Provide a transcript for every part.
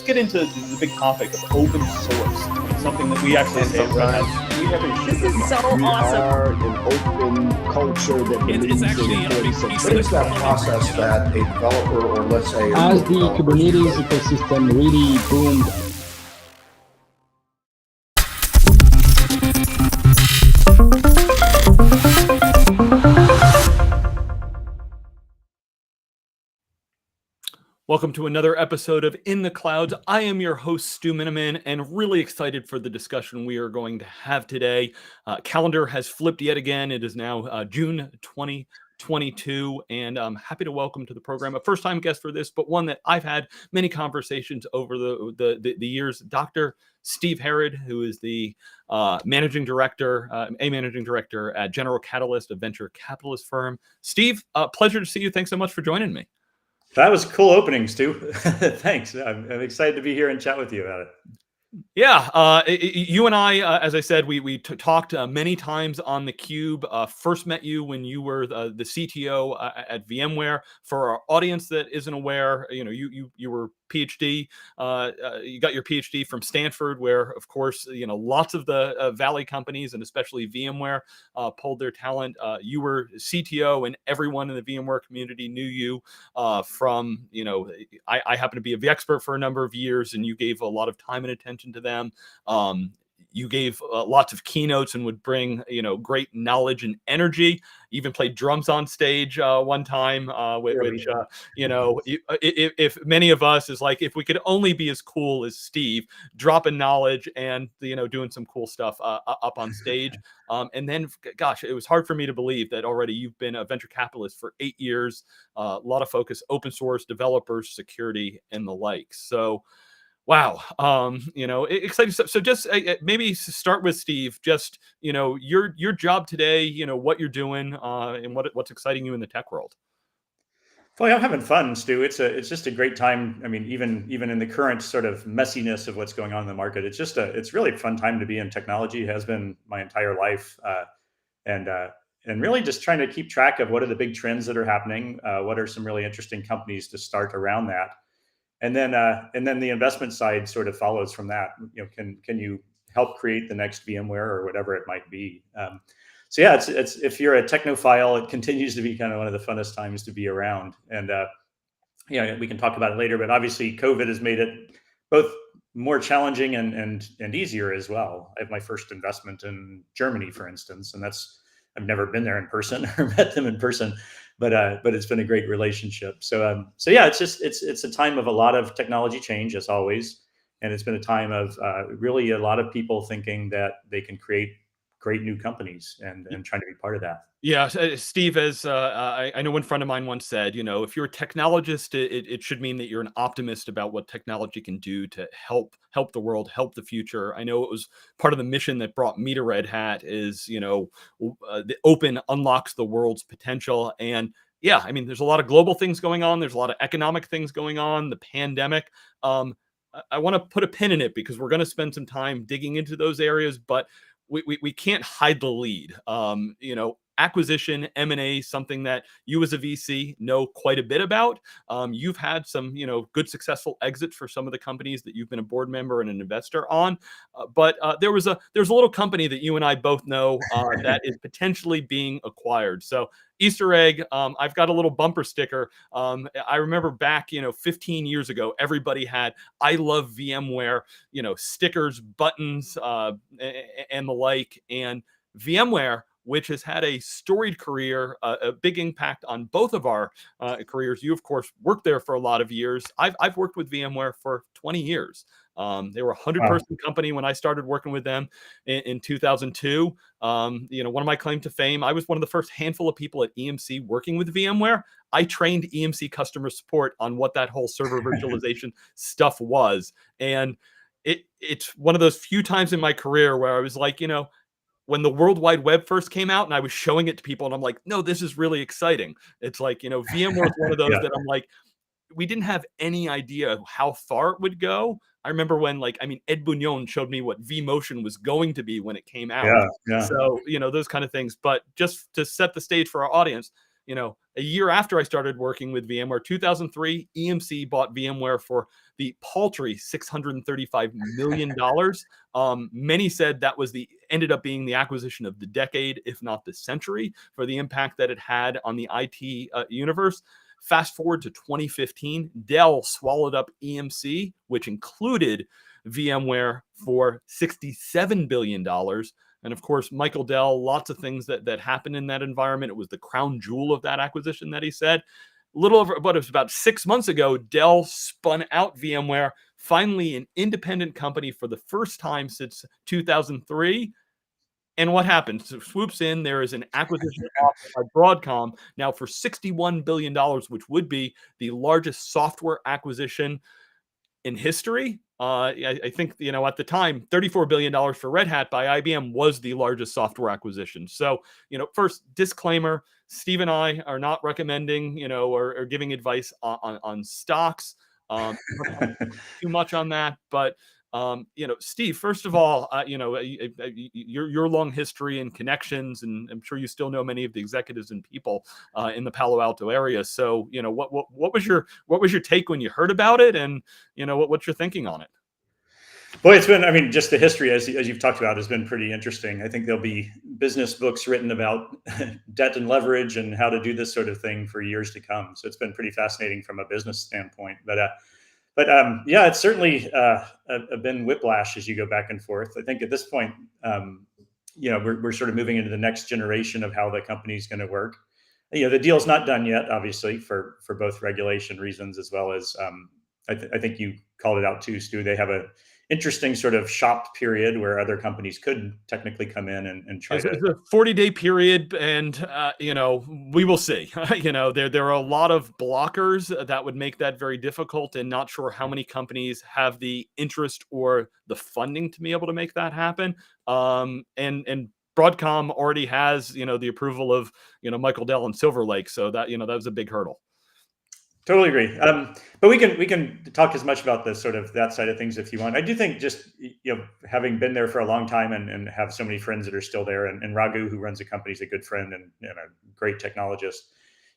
get into the big topic of open source, something that we actually say This is so awesome. We are an open culture that believes in the importance of What is that process that a developer, or let's say, as the Kubernetes ecosystem really boomed? Welcome to another episode of In the Clouds. I am your host, Stu Miniman, and really excited for the discussion we are going to have today. Calendar has flipped yet again. It is now June 2022, and I'm happy to welcome to the program a first-time guest for this, but one that I've had many conversations over the years, Dr. Steve Herrod, who is the managing director at General Catalyst, a venture capitalist firm. Steve, pleasure to see you. Thanks so much for joining me. That was a cool opening, Stu. Thanks. I'm excited to be here and chat with you about it. Yeah, you and I, as I said, we talked many times on theCUBE. First met you when you were the CTO at VMware. For our audience that isn't aware, you were PhD. You got your PhD from Stanford, where, of course, lots of the Valley companies and especially VMware pulled their talent. You were CTO, and everyone in the VMware community knew you from. I happen to be a vExpert for a number of years, and you gave a lot of time and attention to them. You gave lots of keynotes and would bring, great knowledge and energy. Even played drums on stage one time, which if many of us is like, if we could only be as cool as Steve, dropping knowledge and doing some cool stuff up on stage. And then, gosh, it was hard for me to believe that already you've been a venture capitalist for 8 years. A lot of focus, open source, developers, security, and the like. So. Wow. Exciting stuff. So just maybe start with Steve, just, your job today, what you're doing and what's exciting you in the tech world. Well, I'm having fun, Stu. It's just a great time. I mean, even in the current sort of messiness of what's going on in the market, it's really a fun time to be in technology. It has been my entire life. And really just trying to keep track of what are the big trends that are happening. What are some really interesting companies to start around that? And then the investment side sort of follows from that. Can you help create the next VMware or whatever it might be? So yeah, it's if you're a technophile, it continues to be kind of one of the funnest times to be around. And we can talk about it later, but obviously COVID has made it both more challenging and easier as well. I have my first investment in Germany, for instance, and I've never been there in person or met them in person. But it's been a great relationship. So yeah, it's a time of a lot of technology change, as always, and it's been a time of really a lot of people thinking that they can create great new companies and trying to be part of that. Yeah, Steve, as I know one friend of mine once said, if you're a technologist, it should mean that you're an optimist about what technology can do to help the world, help the future. I know it was part of the mission that brought me to Red Hat is, the open unlocks the world's potential. And yeah, I mean, there's a lot of global things going on. There's a lot of economic things going on, the pandemic. I want to put a pin in it because we're going to spend some time digging into those areas, but we can't hide the lead. Acquisition, M&A, something that you as a VC know quite a bit about. You've had some, good successful exits for some of the companies that you've been a board member and an investor on. But there was a little company that you and I both know that is potentially being acquired. So Easter egg, I've got a little bumper sticker. I remember back, 15 years ago, everybody had "I love VMware," stickers, buttons, and the like. And VMware, which has had a storied career, a big impact on both of our careers. You, of course, worked there for a lot of years. I've worked with VMware for 20 years. They were a 100-person company when I started working with them in 2002. One of my claim to fame, I was one of the first handful of people at EMC working with VMware. I trained EMC customer support on what that whole server virtualization stuff was. And it's one of those few times in my career where I was like, when the World Wide Web first came out and I was showing it to people and I'm like, no, this is really exciting. It's like, VMware is one of those that I'm like, we didn't have any idea how far it would go. I remember when Ed Bugnon showed me what vMotion was going to be when it came out. Yeah. So, those kind of things. But just to set the stage for our audience, a year after I started working with VMware, 2003, EMC bought VMware for the paltry $635 million. Many said that was ended up being the acquisition of the decade, if not the century, for the impact that it had on the IT universe. Fast forward to 2015, Dell swallowed up EMC, which included VMware, for $67 billion. And of course, Michael Dell, lots of things that happened in that environment. It was the crown jewel of that acquisition that he said. A little over, but it was about 6 months ago, Dell spun out VMware, finally an independent company for the first time since 2003. And what happens? So swoops in, there is an acquisition offer by Broadcom now for $61 billion, which would be the largest software acquisition in history. I think, at the time, $34 billion for Red Hat by IBM was the largest software acquisition. So, first disclaimer, Steve and I are not recommending, or giving advice on stocks. Too much on that, but Steve, first of all, your long history and connections, and I'm sure you still know many of the executives and people in the Palo Alto area. So, what was your take when you heard about it, and what's your thinking on it? Well, it's been, just the history, as you've talked about, has been pretty interesting. I think there'll be business books written about debt and leverage and how to do this sort of thing for years to come. So it's been pretty fascinating from a business standpoint. But it's certainly been whiplash as you go back and forth. I think at this point, we're sort of moving into the next generation of how the company's going to work. The deal's not done yet, obviously, for both regulation reasons, as well as I think you called it out too, Stu. They have a interesting sort of shop period where other companies could technically come in and try to. It's a 40-day period, and we will see. There are a lot of blockers that would make that very difficult, and not sure how many companies have the interest or the funding to be able to make that happen. And Broadcom already has the approval of Michael Dell and Silver Lake, so that that was a big hurdle. Totally agree. But we can talk as much about this sort of that side of things if you want. I do think just, having been there for a long time and have so many friends that are still there, and Raghu, who runs the company, is a good friend and a great technologist.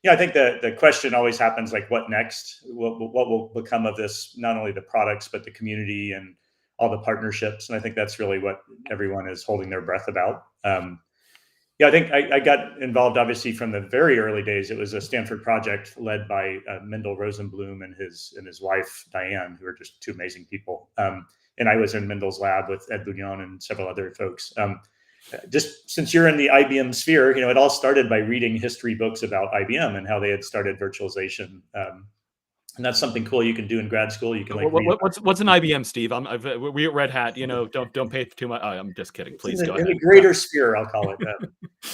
I think the question always happens, like, what next? What will become of this, not only the products, but the community and all the partnerships? And I think that's really what everyone is holding their breath about. I think I got involved, obviously, from the very early days. It was a Stanford project led by Mendel Rosenblum and his wife, Diane, who are just two amazing people. And I was in Mendel's lab with Ed Bouillon and several other folks. Just since you're in the IBM sphere, it all started by reading history books about IBM and how they had started virtualization. And that's something cool you can do in grad school. You can what's an IBM, Steve? We at Red Hat, don't pay too much. I'm just kidding. Please go ahead. In the greater sphere, I'll call it.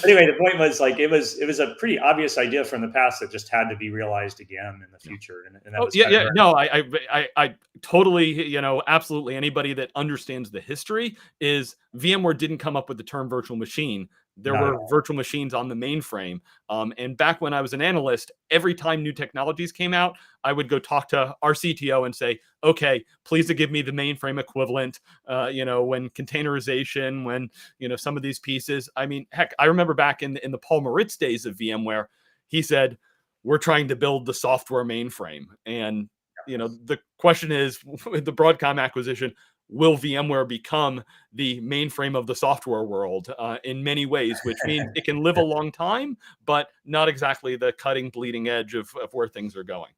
Anyway, the point was, like, it was a pretty obvious idea from the past that just had to be realized again in the future. And that was no, I totally, absolutely. Anybody that understands the history is VMware didn't come up with the term virtual machine. There were virtual machines on the mainframe. And back when I was an analyst, every time new technologies came out, I would go talk to our CTO and say, okay, please give me the mainframe equivalent, when containerization, when, some of these pieces. I mean, heck, I remember back in the Paul Maritz days of VMware, he said, we're trying to build the software mainframe. And, the question is, with the Broadcom acquisition, will VMware become the mainframe of the software world in many ways, which means it can live a long time, but not exactly the cutting, bleeding edge of where things are going.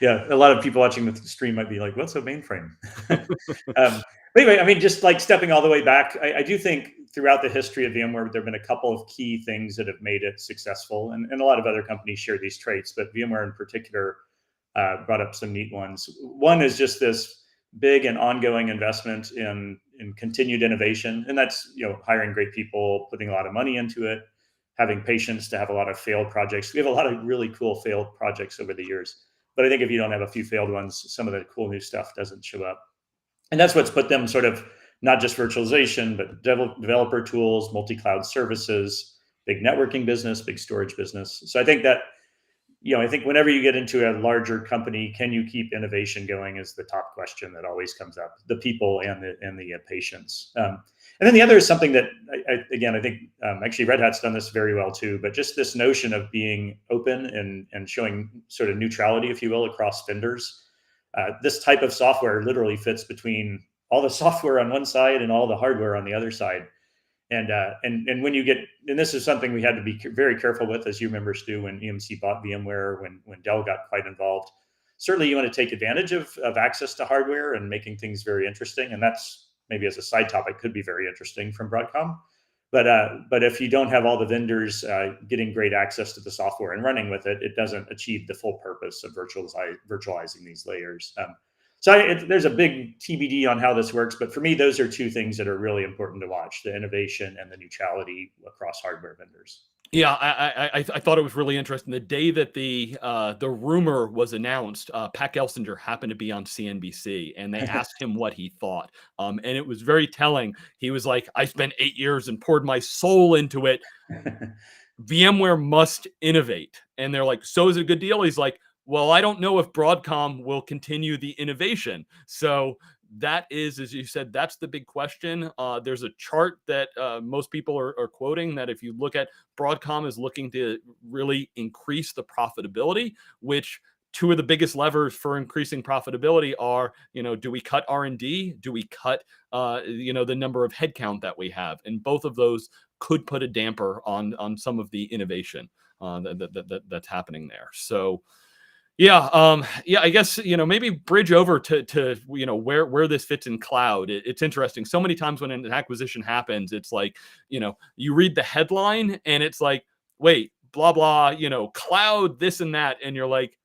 Yeah, a lot of people watching the stream might be like, what's a mainframe? But anyway, just like stepping all the way back, I do think throughout the history of VMware, there have been a couple of key things that have made it successful. And a lot of other companies share these traits, but VMware in particular brought up some neat ones. One is just this big and ongoing investment in continued innovation. And that's, hiring great people, putting a lot of money into it, having patience to have a lot of failed projects. We have a lot of really cool failed projects over the years. But I think if you don't have a few failed ones, some of the cool new stuff doesn't show up. And that's what's put them sort of not just virtualization, but developer tools, multi-cloud services, big networking business, big storage business. So I think that, I think whenever you get into a larger company, can you keep innovation going is the top question that always comes up, the people and the patience. And then the other is something that, I think actually Red Hat's done this very well too, but just this notion of being open and showing sort of neutrality, if you will, across vendors. This type of software literally fits between all the software on one side and all the hardware on the other side. And when you get, and this is something we had to be very careful with, as you remember, Stu, when EMC bought VMware, when Dell got quite involved. Certainly you want to take advantage of access to hardware and making things very interesting. And that's maybe as a side topic could be very interesting from Broadcom. But if you don't have all the vendors getting great access to the software and running with it, it doesn't achieve the full purpose of virtualizing these layers. There's a big TBD on how this works, but for me, those are two things that are really important to watch: the innovation and the neutrality across hardware vendors. Yeah, I thought it was really interesting. The day that the rumor was announced, Pat Gelsinger happened to be on CNBC, and they asked him what he thought. And it was very telling. He was like, "I spent 8 years and poured my soul into it. VMware must innovate." And they're like, "So is it a good deal?" He's like, "Well, I don't know if Broadcom will continue the innovation." So that is, as you said, that's the big question. There's a chart that most people are quoting that if you look at, Broadcom is looking to really increase the profitability, which two of the biggest levers for increasing profitability are, do we cut R&D? Do we cut, the number of headcount that we have? And both of those could put a damper on some of the innovation that's happening there. So, yeah, I guess maybe bridge over to where this fits in cloud. It's interesting. So many times when an acquisition happens, it's like you read the headline and it's like, wait, blah blah, cloud, this and that, and you're like,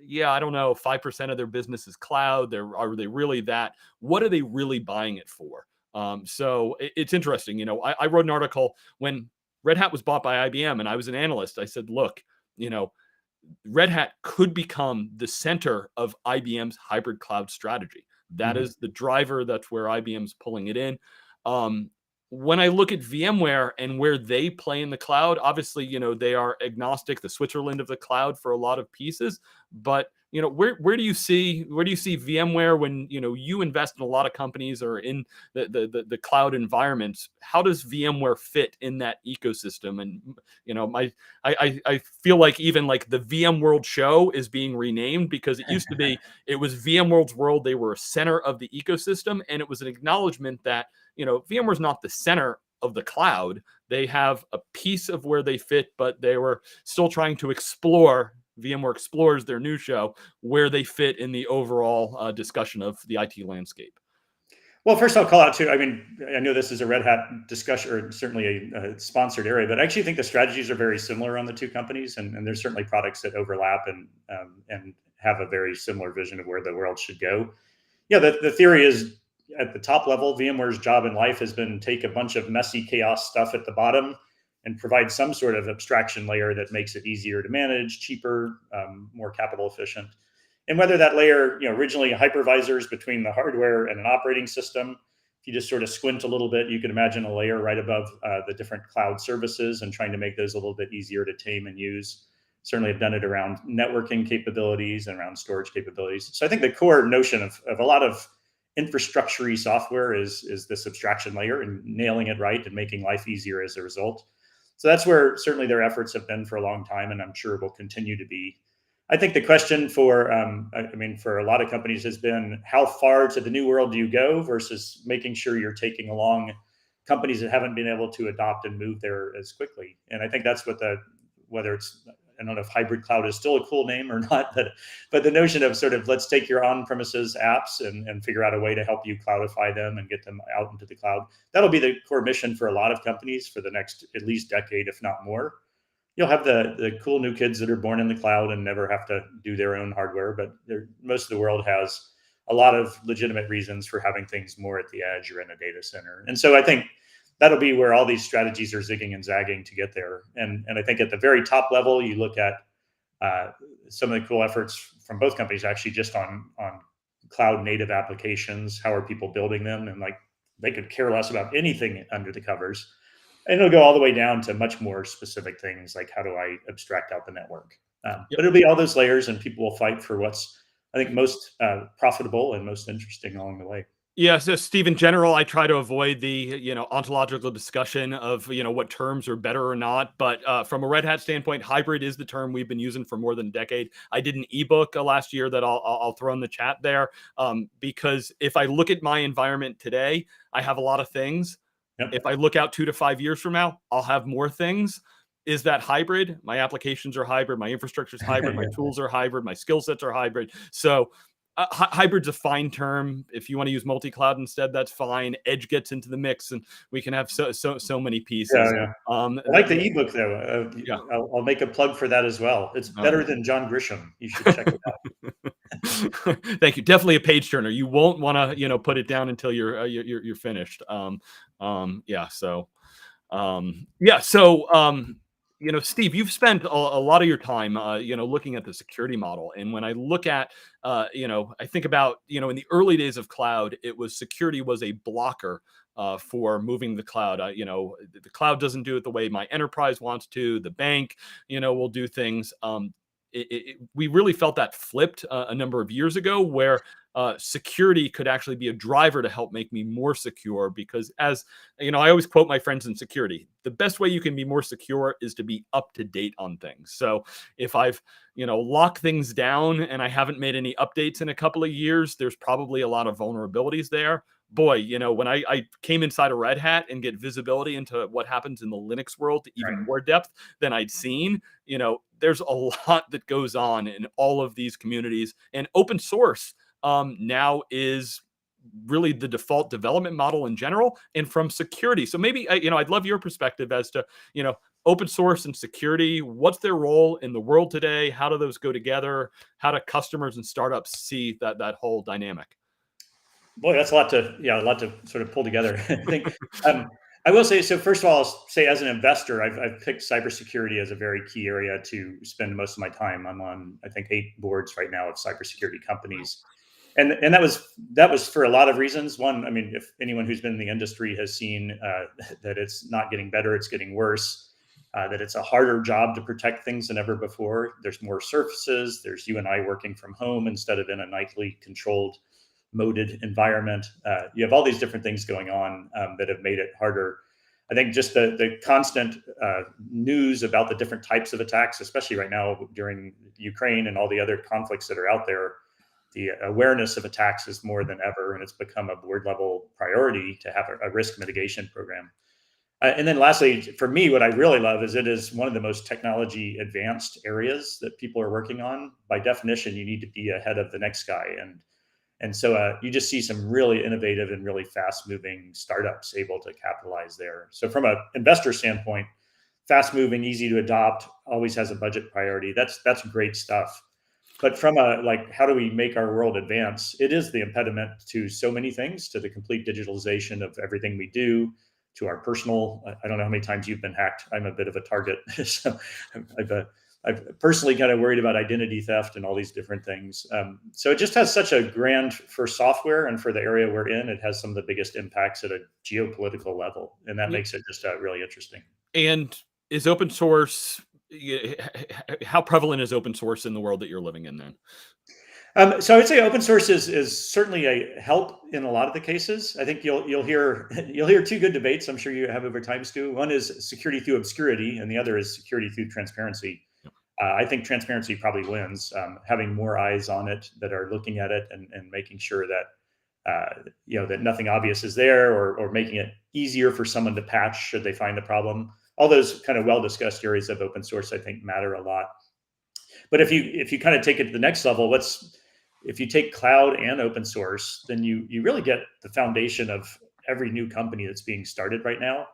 yeah, I don't know. 5% of their business is cloud. Are they really that? What are they really buying it for? So it's interesting. I wrote an article when Red Hat was bought by IBM, and I was an analyst. I said, look, Red Hat could become the center of IBM's hybrid cloud strategy. That is the driver. That's where IBM's pulling it in. When I look at VMware and where they play in the cloud, obviously, they are agnostic, the Switzerland of the cloud for a lot of pieces. But where do you see VMware when you invest in a lot of companies or in the cloud environments? How does VMware fit in that ecosystem? And I feel like even like the VMworld show is being renamed, because it used to be it was VMworld's World. They were a center of the ecosystem, and it was an acknowledgement that VMware's not the center of the cloud. They have a piece of where they fit, but they were still trying to explore. VMware Explores, their new show, where they fit in the overall discussion of the IT landscape. Well, first I'll call out too. I mean, I know this is a Red Hat discussion, or certainly a sponsored area, but I actually think the strategies are very similar on the two companies, and there's certainly products that overlap and have a very similar vision of where the world should go. Yeah, the theory is at the top level, VMware's job in life has been take a bunch of messy chaos stuff at the bottom and provide some sort of abstraction layer that makes it easier to manage, cheaper, more capital efficient. And whether that layer, originally hypervisors between the hardware and an operating system, if you just sort of squint a little bit, you can imagine a layer right above the different cloud services and trying to make those a little bit easier to tame and use. Certainly have done it around networking capabilities and around storage capabilities. So I think the core notion of a lot of infrastructure-y software is this abstraction layer and nailing it right and making life easier as a result. So that's where certainly their efforts have been for a long time, and I'm sure will continue to be. I think the question for a lot of companies has been, how far to the new world do you go versus making sure you're taking along companies that haven't been able to adopt and move there as quickly. And I think that's whether it's, I don't know if hybrid cloud is still a cool name or not, but the notion of sort of let's take your on-premises apps and figure out a way to help you cloudify them and get them out into the cloud. That'll be the core mission for a lot of companies for the next at least decade, if not more. You'll have the cool new kids that are born in the cloud and never have to do their own hardware, but most of the world has a lot of legitimate reasons for having things more at the edge or in a data center. And so I think that'll be where all these strategies are zigging and zagging to get there. And I think at the very top level, you look at some of the cool efforts from both companies actually just on cloud native applications. How are people building them? And like they could care less about anything under the covers. And it'll go all the way down to much more specific things like how do I abstract out the network? But it'll be all those layers, and people will fight for what's, I think, most profitable and most interesting along the way. Yeah, so Steve, in general, I try to avoid the ontological discussion of what terms are better or not. But from a Red Hat standpoint, hybrid is the term we've been using for more than a decade. I did an ebook last year that I'll throw in the chat there, because if I look at my environment today, I have a lot of things. Yep. If I look out 2 to 5 years from now, I'll have more things. Is that hybrid? My applications are hybrid. My infrastructure is hybrid. My tools are hybrid. My skill sets are hybrid. So hybrid's a fine term. If you want to use multi-cloud instead, that's fine. Edge gets into the mix, and we can have so many pieces. Yeah. I like the ebook though. Yeah. I'll make a plug for that as well. It's better than John Grisham. You should check it out. Thank you. Definitely a page turner. You won't want to put it down until you're finished. Yeah. So Steve, you've spent a lot of your time, looking at the security model. And when I look at, I think about, in the early days of cloud, security was a blocker for moving the cloud. The cloud doesn't do it the way my enterprise wants to. The bank, will do things. We really felt that flipped a number of years ago, where security could actually be a driver to help make me more secure. Because as I always quote my friends in security, the best way you can be more secure is to be up to date on things. So if I've locked things down and I haven't made any updates in a couple of years, there's probably a lot of vulnerabilities there. Boy, when I came inside a Red Hat and get visibility into what happens in the Linux world to even more depth than I'd seen, there's a lot that goes on in all of these communities. And open source now is really the default development model in general, and from security. So maybe, I'd love your perspective as to, open source and security. What's their role in the world today? How do those go together? How do customers and startups see that whole dynamic? Boy, that's a lot to sort of pull together. I think I will say, so first of all, I'll say as an investor, I've picked cybersecurity as a very key area to spend most of my time. I'm on, I think, 8 boards right now of cybersecurity companies. And that was for a lot of reasons. One, I mean, if anyone who's been in the industry has seen that it's not getting better, it's getting worse, that it's a harder job to protect things than ever before. There's more surfaces. There's you and I working from home instead of in a nightly controlled, moded environment. You have all these different things going on that have made it harder. I think just the constant news about the different types of attacks, especially right now during Ukraine and all the other conflicts that are out there, the awareness of attacks is more than ever, and it's become a board level priority to have a risk mitigation program. And then lastly, for me, what I really love is it is one of the most technology advanced areas that people are working on. By definition, you need to be ahead of the next guy. And so you just see some really innovative and really fast moving startups able to capitalize there. So from an investor standpoint, fast moving, easy to adopt, always has a budget priority. That's great stuff. But from how do we make our world advance? It is the impediment to so many things, to the complete digitalization of everything we do, to our personal. I don't know how many times you've been hacked. I'm a bit of a target. So I've personally kind of worried about identity theft and all these different things. So it just has such a grand, for software and for the area we're in, it has some of the biggest impacts at a geopolitical level. And that makes it just really interesting. And is open source, how prevalent is open source in the world that you're living in then? So I would say open source is certainly a help in a lot of the cases. I think you'll hear 2 good debates I'm sure you have over time, Stu. One is security through obscurity, and the other is security through transparency. I think transparency probably wins. Having more eyes on it that are looking at it and making sure that that nothing obvious is there, or making it easier for someone to patch should they find the problem. All those kind of well-discussed areas of open source, I think, matter a lot. But if you kind of take it to the next level, if you take cloud and open source, then you really get the foundation of every new company that's being started right now.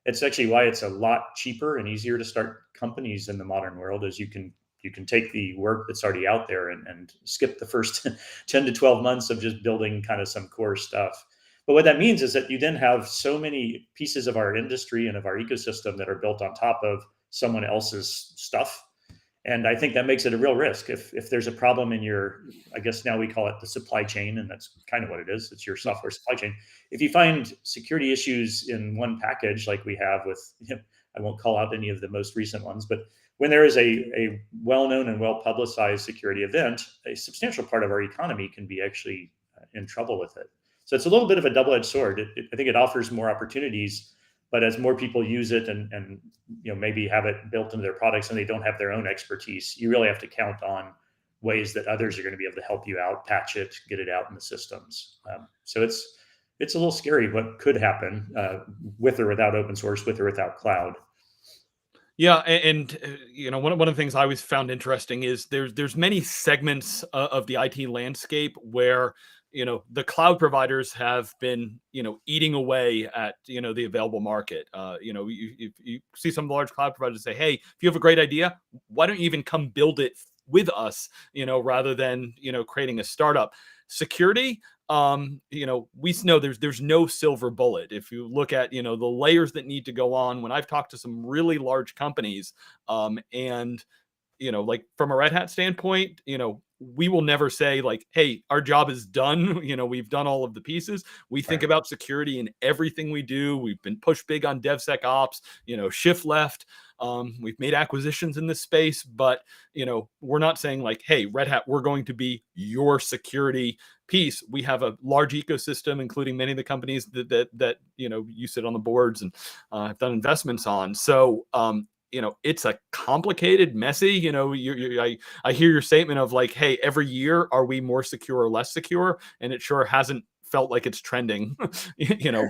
It's actually why it's a lot cheaper and easier to start companies in the modern world, as you can take the work that's already out there and skip the first 10 to 12 months of just building kind of some core stuff. But what that means is that you then have so many pieces of our industry and of our ecosystem that are built on top of someone else's stuff. And I think that makes it a real risk. If there's a problem in your, I guess now we call it the supply chain, and that's kind of what it is. It's your software supply chain. If you find security issues in one package, like we have with, I won't call out any of the most recent ones, but when there is a well-known and well-publicized security event, a substantial part of our economy can be actually in trouble with it. So it's a little bit of a double-edged sword. I think it offers more opportunities, but as more people use it and maybe have it built into their products and they don't have their own expertise, you really have to count on ways that others are going to be able to help you out, patch it, get it out in the systems. So it's a little scary what could happen with or without open source, with or without cloud. Yeah, and one of the things I always found interesting is there's many segments of the IT landscape where the cloud providers have been eating away at the available market. You see some of the large cloud providers say, hey, if you have a great idea, why don't you even come build it with us, rather than creating a startup. Security, we know there's no silver bullet. If you look at the layers that need to go on, when I've talked to some really large companies, and like from a Red Hat standpoint, we will never say like, hey, our job is done. We've done all of the pieces. We think about security in everything we do. We've been pushed big on DevSecOps, shift left. We've made acquisitions in this space, but we're not saying like, hey, Red Hat, we're going to be your security piece. We have a large ecosystem, including many of the companies that you sit on the boards and have done investments on. So it's a complicated, messy, I hear your statement of like, hey, every year, are we more secure or less secure? And it sure hasn't felt like it's trending,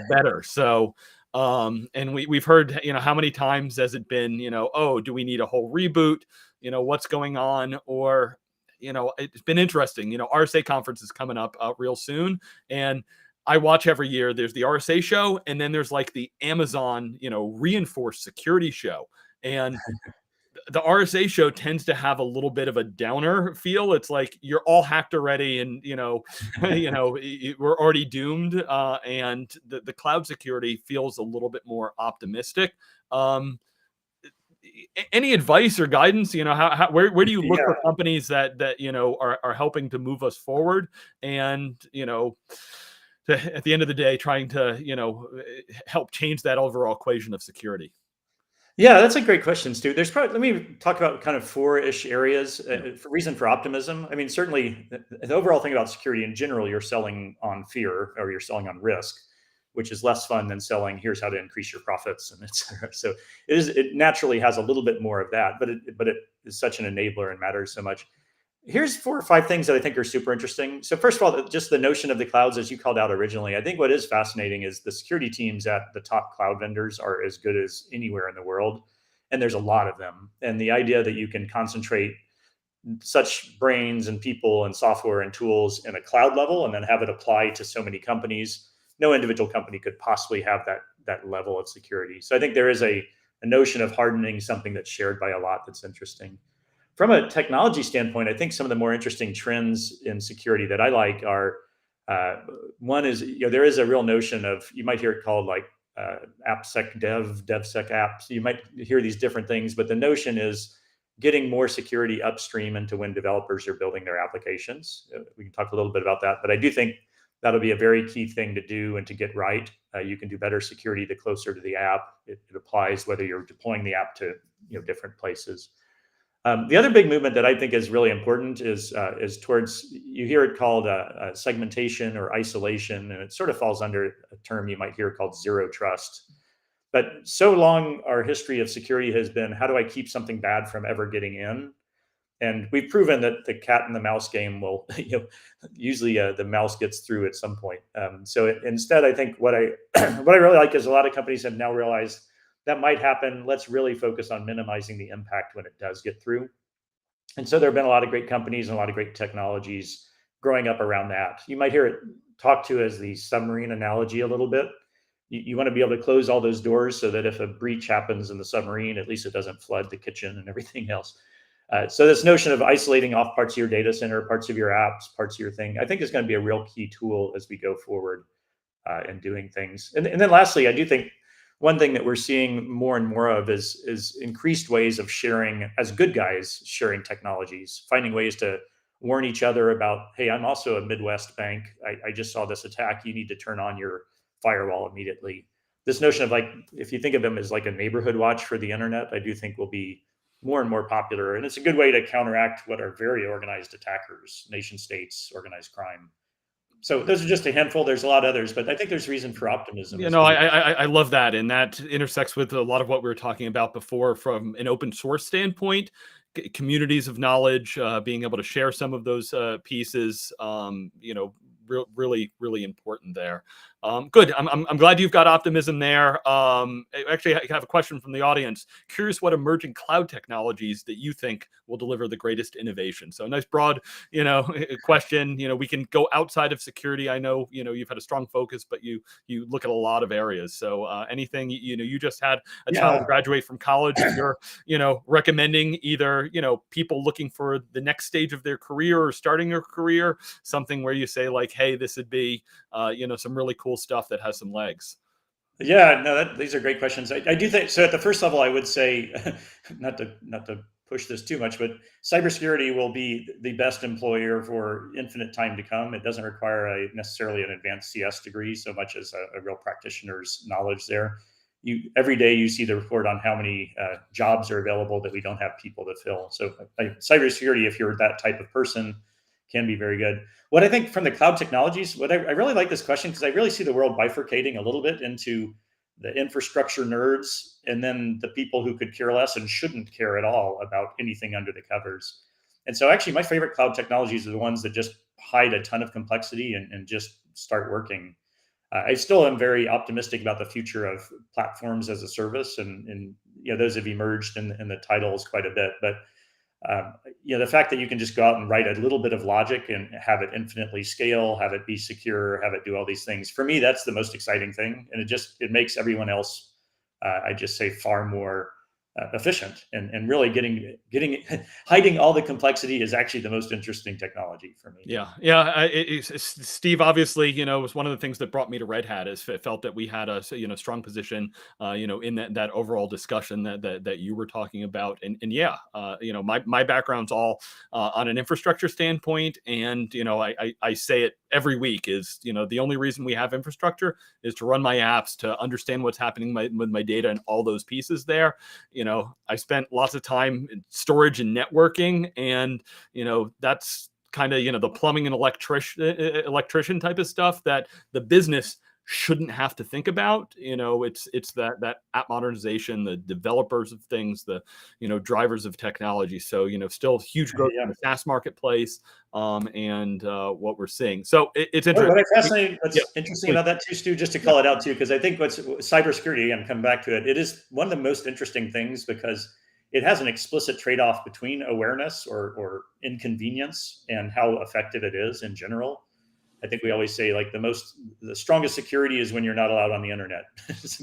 better. So, and we've heard, how many times has it been, oh, do we need a whole reboot? What's going on? Or, it's been interesting, RSA conference is coming up real soon. And I watch every year, there's the RSA show, and then there's like the Amazon, reinforced security show. And the RSA show tends to have a little bit of a downer feel. It's like you're all hacked already, and we're already doomed. And the cloud security feels a little bit more optimistic. Any advice or guidance? Where do you look for companies that are helping to move us forward? And at the end of the day, trying to help change that overall equation of security. Yeah, that's a great question, Stu. Let me talk about kind of four-ish areas for reason for optimism. I mean, certainly the overall thing about security in general, you're selling on fear or you're selling on risk, which is less fun than selling, here's how to increase your profits and et cetera. So it naturally has a little bit more of that, but it is such an enabler and matters so much. Here's 4 or 5 things that I think are super interesting. So first of all, just the notion of the clouds, as you called out originally, I think what is fascinating is the security teams at the top cloud vendors are as good as anywhere in the world. And there's a lot of them. And the idea that you can concentrate such brains and people and software and tools in a cloud level and then have it apply to so many companies, no individual company could possibly have that level of security. So I think there is a notion of hardening something that's shared by a lot that's interesting. From a technology standpoint, I think some of the more interesting trends in security that I like are, one is, there is a real notion of, you might hear it called like AppSec Dev, DevSec Apps. You might hear these different things, but the notion is getting more security upstream into when developers are building their applications. We can talk a little bit about that, but I do think that'll be a very key thing to do and to get right. You can do better security the closer to the app. It applies whether you're deploying the app to different places. The other big movement that I think is really important is towards, you hear it called segmentation or isolation, and it sort of falls under a term you might hear called zero trust. But so long, our history of security has been, how do I keep something bad from ever getting in? And we've proven that the cat and the mouse game will, usually the mouse gets through at some point. So instead, I think what I really like is a lot of companies have now realized that might happen. Let's really focus on minimizing the impact when it does get through. And so there have been a lot of great companies and a lot of great technologies growing up around that. You might hear it talked to as the submarine analogy a little bit. You want to be able to close all those doors so that if a breach happens in the submarine, at least it doesn't flood the kitchen and everything else. So this notion of isolating off parts of your data center, parts of your apps, parts of your thing, I think is going to be a real key tool as we go forward in doing things. And then lastly, I do think one thing that we're seeing more and more of is increased ways of sharing, as good guys, sharing technologies, finding ways to warn each other about, hey, I'm also a Midwest bank. I just saw this attack. You need to turn on your firewall immediately. This notion of like, if you think of them as like a neighborhood watch for the internet, I do think will be more and more popular. And it's a good way to counteract what are very organized attackers, nation states, organized crime. So those are just a handful. There's a lot of others, but I think there's reason for optimism. You know, I love that, and that intersects with a lot of what we were talking about before from an open source standpoint. Communities of knowledge, being able to share some of those pieces, you know, really, really important there. Good. I'm glad you've got optimism there. Actually, I have a question from the audience. Curious what emerging cloud technologies that you think will deliver the greatest innovation. So a nice broad, you know, question. You know, we can go outside of security. I know, you know, you've had a strong focus, but you look at a lot of areas. So anything, you know, you just had a child graduate from college. You're, you know, recommending either, you know, people looking for the next stage of their career or starting their career, something where you say like, hey, this would be, you know, some really cool stuff that has some legs. Yeah, no, these are great questions. I do think so. At the first level, I would say, not to push this too much, but cybersecurity will be the best employer for infinite time to come. It doesn't require necessarily an advanced CS degree so much as a real practitioner's knowledge there. Every day you see the report on how many jobs are available that we don't have people to fill. So cybersecurity, if you're that type of person, can be very good. What I think from the cloud technologies, what I really like this question because I really see the world bifurcating a little bit into the infrastructure nerds and then the people who could care less and shouldn't care at all about anything under the covers. And so actually my favorite cloud technologies are the ones that just hide a ton of complexity and just start working. I still am very optimistic about the future of platforms as a service, and you know those have emerged in the titles quite a bit. But you know, the fact that you can just go out and write a little bit of logic and have it infinitely scale, have it be secure, have it do all these things. For me, that's the most exciting thing, and it makes everyone else, I just say, far more efficient. And really getting hiding all the complexity is actually the most interesting technology for me. Yeah. Steve, obviously, you know, was one of the things that brought me to Red Hat is it felt that we had a, you know, strong position, you know, in that overall discussion that you were talking about. And yeah, you know, my background's all on an infrastructure standpoint. And, you know, I say it every week is, you know, the only reason we have infrastructure is to run my apps, to understand what's happening with my data and all those pieces there. You know, I spent lots of time in storage and networking, and, you know, that's kind of, you know, the plumbing and electrician type of stuff that the business shouldn't have to think about. You know, it's that app modernization, the developers of things, the, you know, drivers of technology. So, you know, still huge growth in the SaaS marketplace, and what we're seeing. So it's interesting. What's interesting about that too, Stu, just to call it out too, because I think what's cybersecurity, and come back to it, it is one of the most interesting things because it has an explicit trade-off between awareness or inconvenience and how effective it is in general. I think we always say like the strongest security is when you're not allowed on the internet,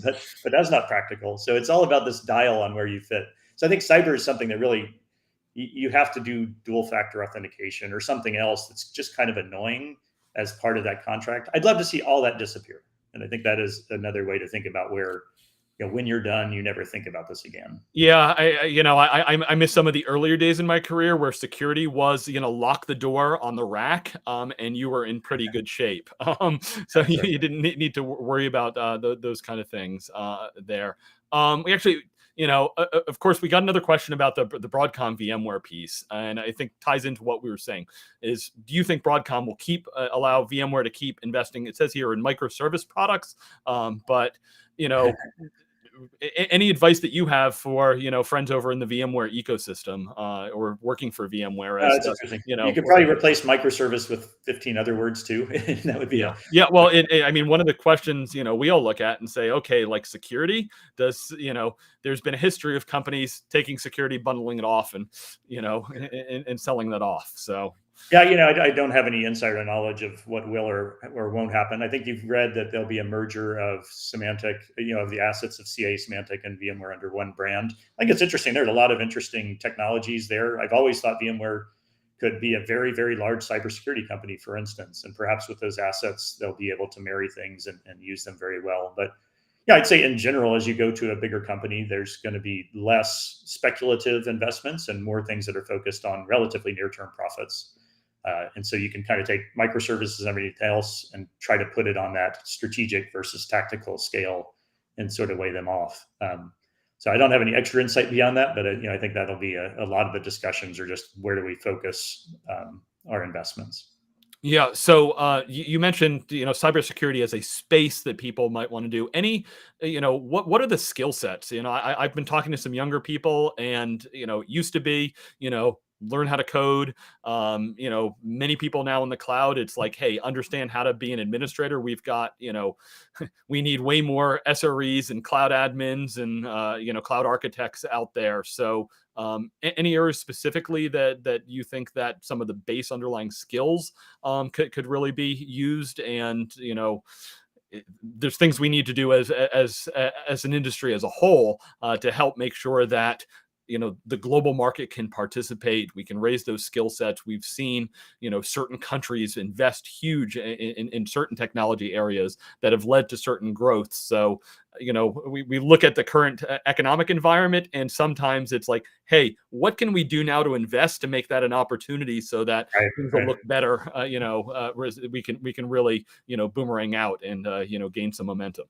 but that's not practical. So it's all about this dial on where you fit. So I think cyber is something that really you have to do dual factor authentication or something else that's just kind of annoying as part of that contract. I'd love to see all that disappear. And I think that is another way to think about where, you know, when you're done, you never think about this again. Yeah, I miss some of the earlier days in my career where security was, you know, lock the door on the rack, and you were in pretty good shape. So you didn't need to worry about those kind of things there. We actually, you know, of course, we got another question about the Broadcom VMware piece, and I think ties into what we were saying. Is, do you think Broadcom will allow VMware to keep investing? It says here in microservice products, but you know. Any advice that you have for, you know, friends over in the VMware ecosystem, or working for VMware? That's interesting. You know, you could probably replace microservice with 15 other words too. That would be yeah. Well, I mean, one of the questions, you know, we all look at and say, okay, like security does, you know, there's been a history of companies taking security, bundling it off, and, you know, and selling that off. So. Yeah, you know, I don't have any insider knowledge of what will or won't happen. I think you've read that there'll be a merger of Symantec, you know, of the assets of CA, Symantec, and VMware under one brand. I think it's interesting. There's a lot of interesting technologies there. I've always thought VMware could be a very, very large cybersecurity company, for instance, and perhaps with those assets, they'll be able to marry things and use them very well. But yeah, I'd say in general, as you go to a bigger company, there's going to be less speculative investments and more things that are focused on relatively near-term profits. And so you can kind of take microservices and everything else and try to put it on that strategic versus tactical scale and sort of weigh them off. So I don't have any extra insight beyond that, but you know, I think that'll be a lot of the discussions are just where do we focus our investments. Yeah. So you mentioned, cybersecurity as a space that people might want to do. Any, what are the skill sets? I've been talking to some younger people, and it used to be, learn how to code. Many people now in the cloud, it's like, hey, understand how to be an administrator. We've got, we need way more SREs and cloud admins and cloud architects out there. So any areas specifically that you think that some of the base underlying skills could really be used, and there's things we need to do as an industry as a whole to help make sure that the global market can participate. We can raise those skill sets. We've seen certain countries invest huge in certain technology areas that have led to certain growth. So we look at the current economic environment, and sometimes it's like, hey, what can we do now to invest to make that an opportunity so that things will look better? We can really boomerang out and gain some momentum.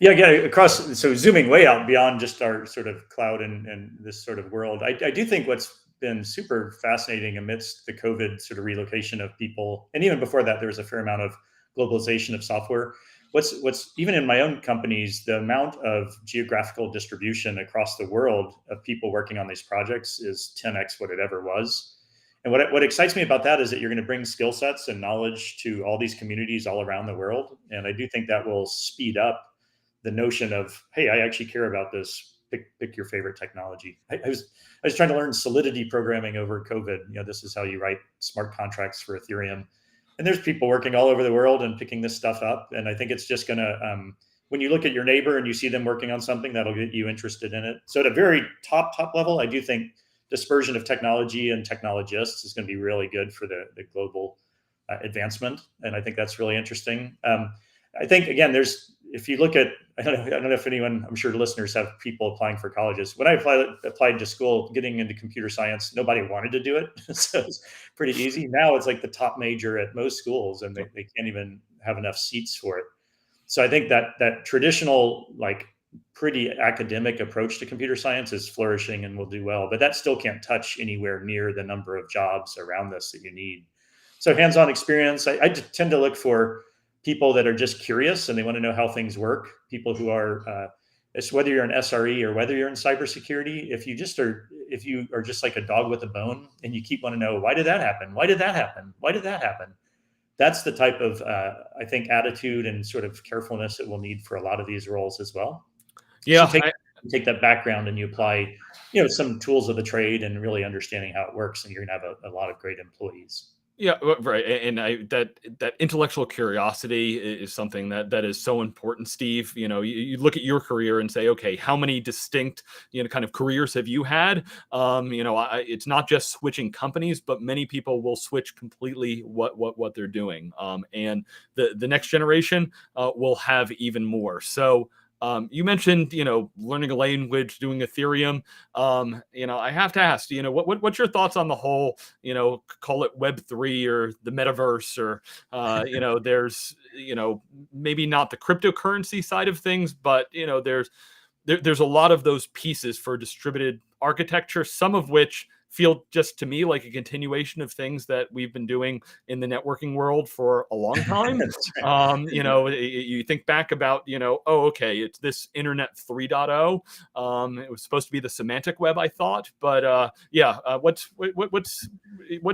Yeah, again, so zooming way out beyond just our sort of cloud and this sort of world, I do think what's been super fascinating amidst the COVID sort of relocation of people, and even before that, there was a fair amount of globalization of software. What's even in my own companies, the amount of geographical distribution across the world of people working on these projects is 10x what it ever was. And what excites me about that is that you're going to bring skill sets and knowledge to all these communities all around the world. And I do think that will speed up the notion of, hey, I actually care about this. Pick your favorite technology. I was trying to learn Solidity programming over COVID. This is how you write smart contracts for Ethereum. And there's people working all over the world and picking this stuff up. And I think it's just going to, when you look at your neighbor and you see them working on something, that'll get you interested in it. So at a very top level, I do think dispersion of technology and technologists is going to be really good for the global advancement. And I think that's really interesting. I think, again, if you look at, I don't know if anyone, I'm sure listeners have people applying for colleges. When I applied to school, getting into computer science, nobody wanted to do it. So it's pretty easy. Now it's like the top major at most schools, and they can't even have enough seats for it. So I think that traditional, like, pretty academic approach to computer science is flourishing and will do well, but that still can't touch anywhere near the number of jobs around this that you need. So hands-on experience, I tend to look for people that are just curious and they want to know how things work. People who are, it's whether you're an SRE or whether you're in cybersecurity, if you are just like a dog with a bone and you keep wanting to know, why did that happen? Why did that happen? Why did that happen? That's the type of, I think, attitude and sort of carefulness that we'll need for a lot of these roles as well. Yeah. So take that background and you apply, some tools of the trade and really understanding how it works, and you're going to have a lot of great employees. Yeah, right. And that intellectual curiosity is something that is so important, Steve. You look at your career and say, okay, how many distinct, kind of careers have you had? It's not just switching companies, but many people will switch completely what they're doing. And the next generation will have even more. So you mentioned, learning a language, doing Ethereum. I have to ask, what's your thoughts on the whole, call it Web3 or the Metaverse, or, there's, maybe not the cryptocurrency side of things, but, there's a lot of those pieces for distributed architecture, some of which feel just to me like a continuation of things that we've been doing in the networking world for a long time. You think back about, okay, it's this Internet 3.0. It was supposed to be the semantic web, I thought, but what's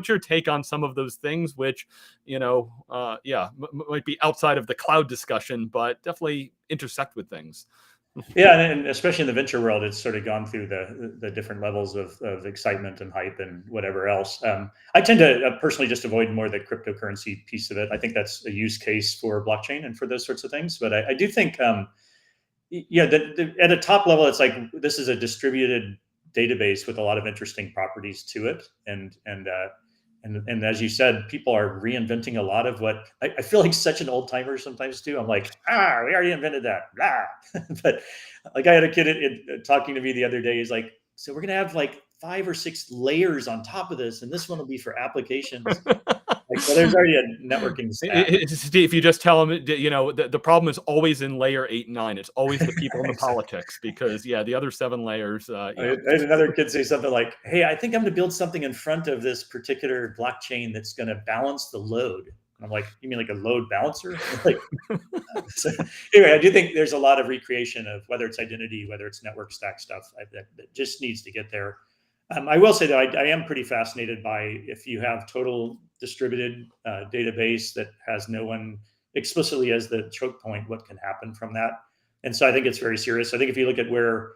your take on some of those things, which, might be outside of the cloud discussion, but definitely intersect with things? Yeah, and especially in the venture world, it's sort of gone through the different levels of excitement and hype and whatever else. I tend to personally just avoid more the cryptocurrency piece of it. I think that's a use case for blockchain and for those sorts of things. But I do think, at a top level, it's like this is a distributed database with a lot of interesting properties to it, and as you said, people are reinventing a lot of what I feel like such an old timer sometimes too. I'm like, we already invented that. But like I had a kid talking to me the other day. He's like, so we're going to have like 5 or 6 layers on top of this, and this one will be for applications. Like, well, there's already a networking stack. If you just tell them, the problem is always in layer 8 and 9. It's always the people and the politics, because the other 7 layers. I had another kid say something like, "Hey, I think I'm going to build something in front of this particular blockchain that's going to balance the load." And I'm like, "You mean like a load balancer?" Like, so anyway, I do think there's a lot of recreation of whether it's identity, whether it's network stack stuff that just needs to get there. I will say that I am pretty fascinated by if you have total distributed database that has no one explicitly as the choke point, what can happen from that? And so I think it's very serious. I think if you look at where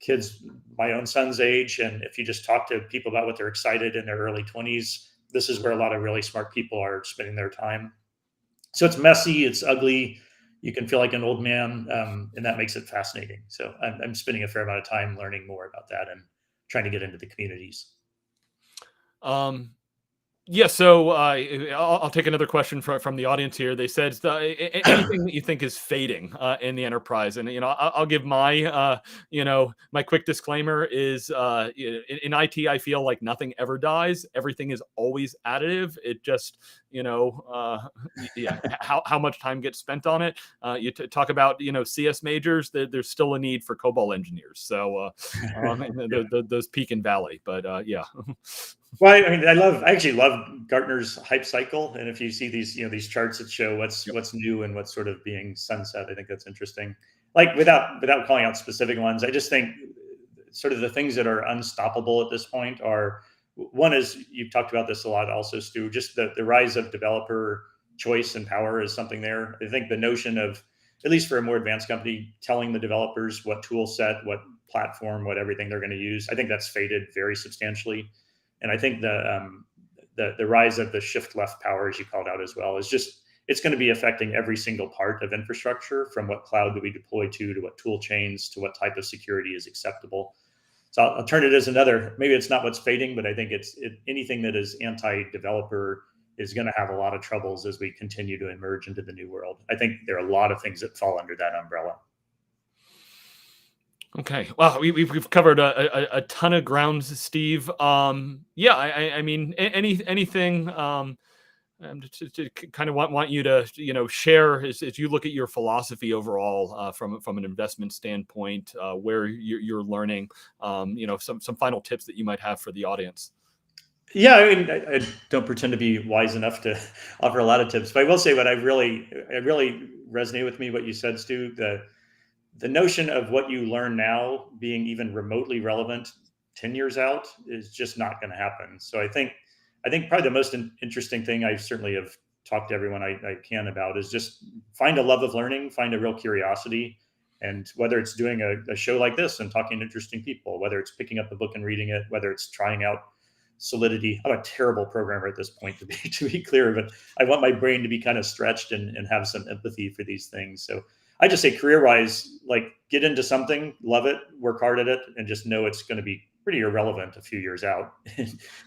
kids my own son's age, and if you just talk to people about what they're excited in their early 20s, this is where a lot of really smart people are spending their time. So it's messy, it's ugly, you can feel like an old man, and that makes it fascinating. So I'm spending a fair amount of time learning more about that and trying to get into the communities. Yeah, so I'll take another question from the audience here. They said anything that you think is fading in the enterprise, and I'll give my my quick disclaimer is in IT I feel like nothing ever dies. Everything is always additive. It just how much time gets spent on it. You talk about CS majors. There's still a need for COBOL engineers. So those peak and valley, but yeah. Well, I mean, I actually love Gartner's hype cycle, and if you see these charts that show what's new and what's sort of being sunset, I think that's interesting. Like without calling out specific ones, I just think sort of the things that are unstoppable at this point are, one is, you've talked about this a lot also, Stu, just the rise of developer choice and power is something there. I think the notion of, at least for a more advanced company, telling the developers what tool set, what platform, what everything they're going to use, I think that's faded very substantially. And I think the rise of the shift left power, as you called out as well, is just, it's going to be affecting every single part of infrastructure, from what cloud do we deploy to what tool chains, to what type of security is acceptable. So I'll turn it as another, maybe it's not what's fading, but I think anything that is anti-developer is going to have a lot of troubles as we continue to emerge into the new world. I think there are a lot of things that fall under that umbrella. Okay. Wow. We've covered a ton of grounds, Steve. Yeah. I mean, anything. Just kind of want you to share as you look at your philosophy overall from an investment standpoint, where you're learning. Some final tips that you might have for the audience. Yeah, I mean, I don't pretend to be wise enough to offer a lot of tips, but I will say what it really resonated with me, what you said, Stu, the notion of what you learn now being even remotely relevant 10 years out is just not going to happen. So I think probably the most interesting thing I certainly have talked to everyone I can about is just find a love of learning, find a real curiosity. And whether it's doing a show like this and talking to interesting people, whether it's picking up a book and reading it, whether it's trying out Solidity. I'm a terrible programmer at this point, to be clear, but I want my brain to be kind of stretched and have some empathy for these things. So I just say, career-wise, like, get into something, love it, work hard at it, and just know it's going to be pretty irrelevant a few years out,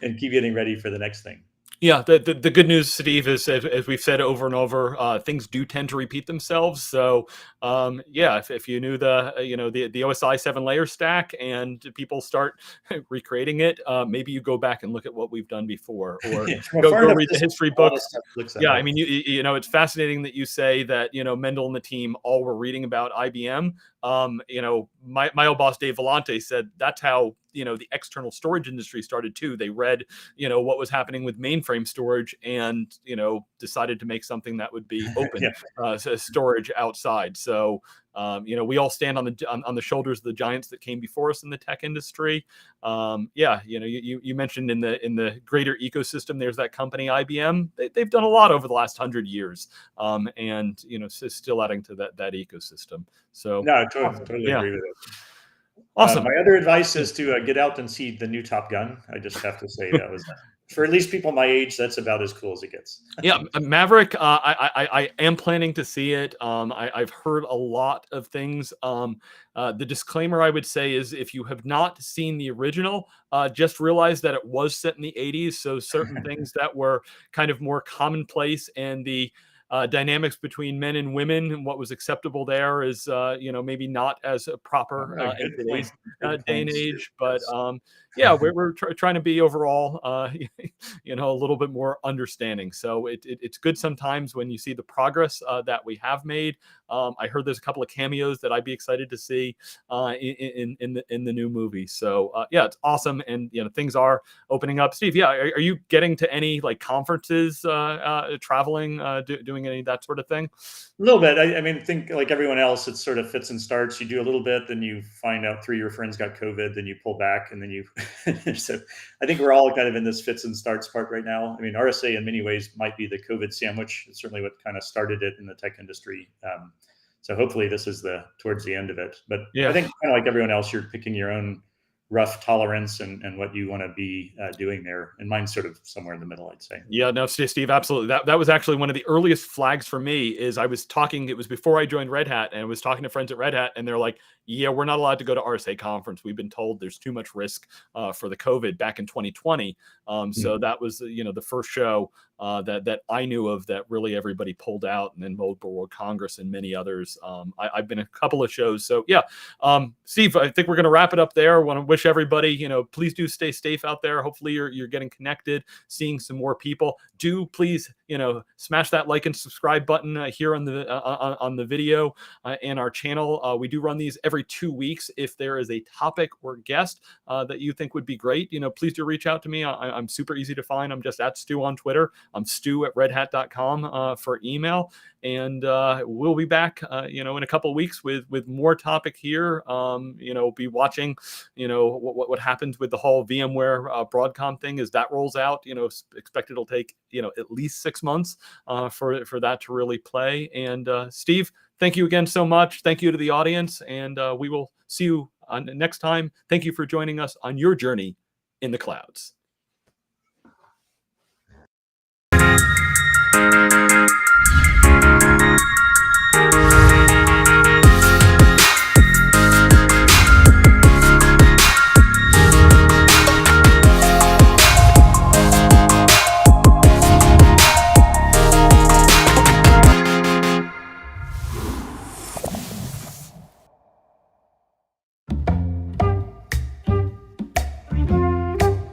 and keep getting ready for the next thing. Yeah, the good news, Steve, is as we've said over and over, things do tend to repeat themselves. So, yeah, if you knew the OSI 7-layer stack and people start recreating it, maybe you go back and look at what we've done before, or go read the history books. Yeah, I mean, it's fascinating that you say that Mendel and the team all were reading about IBM. My old boss Dave Vellante said that's how the external storage industry started too. They read what was happening with mainframe storage and decided to make something that would be open storage outside. So we all stand on the shoulders of the giants that came before us in the tech industry. You mentioned in the greater ecosystem, there's that company IBM. They've done a lot over the last 100 years, and still adding to that ecosystem. So no, I totally agree with it. Awesome. My other advice is to get out and see the new Top Gun. I just have to say that was, for at least people my age, that's about as cool as it gets. Yeah, Maverick, I am planning to see it. I've heard a lot of things. The disclaimer I would say is, if you have not seen the original, just realize that it was set in the 80s. So certain things that were kind of more commonplace, and the dynamics between men and women and what was acceptable there is, maybe not as proper in Good point. today's Good day and point, Stu. age. But Yes. yeah, we're trying to be overall, a little bit more understanding. So it's good sometimes when you see the progress that we have made. I heard there's a couple of cameos that I'd be excited to see in the new movie. So yeah, it's awesome, and things are opening up. Steve, yeah, are you getting to any like conferences, traveling, doing any of that sort of thing? A little bit. I mean, think like everyone else, it sort of fits and starts. You do a little bit, then you find out 3 of your friends got COVID, then you pull back, and then you. So I think we're all kind of in this fits and starts part right now. I mean, RSA in many ways might be the COVID sandwich. It's certainly what kind of started it in the tech industry. So hopefully this is towards the end of it. But Yeah. I think kind of like everyone else, you're picking your own rough tolerance and what you want to be doing there. And mine's sort of somewhere in the middle, I'd say. Yeah, no, Steve, absolutely. That was actually one of the earliest flags for me. Is I was talking. It was before I joined Red Hat, and I was talking to friends at Red Hat, and they're like, "Yeah, we're not allowed to go to RSA conference. We've been told there's too much risk for the COVID back in 2020." So that was the first show that I knew of that really everybody pulled out, and then Mobile World Congress and many others. I've been a couple of shows. So yeah, Steve, I think we're going to wrap it up there. Want to wish everybody, please do stay safe out there. Hopefully you're getting connected, seeing some more people. Do please, smash that like and subscribe button here on the video and our channel. We do run these every 2 weeks. If there is a topic or guest that you think would be great, please do reach out to me. I'm super easy to find. I'm just at Stu on Twitter. I'm stu@redhat.com for email. And we'll be back, in a couple of weeks with more topic here. Be watching, what happens with the whole VMware Broadcom thing as that rolls out. Expect it'll take at least 6 months for that to really play. And Steve, thank you again so much. Thank you to the audience, and we will see you next time. Thank you for joining us on your journey in the clouds.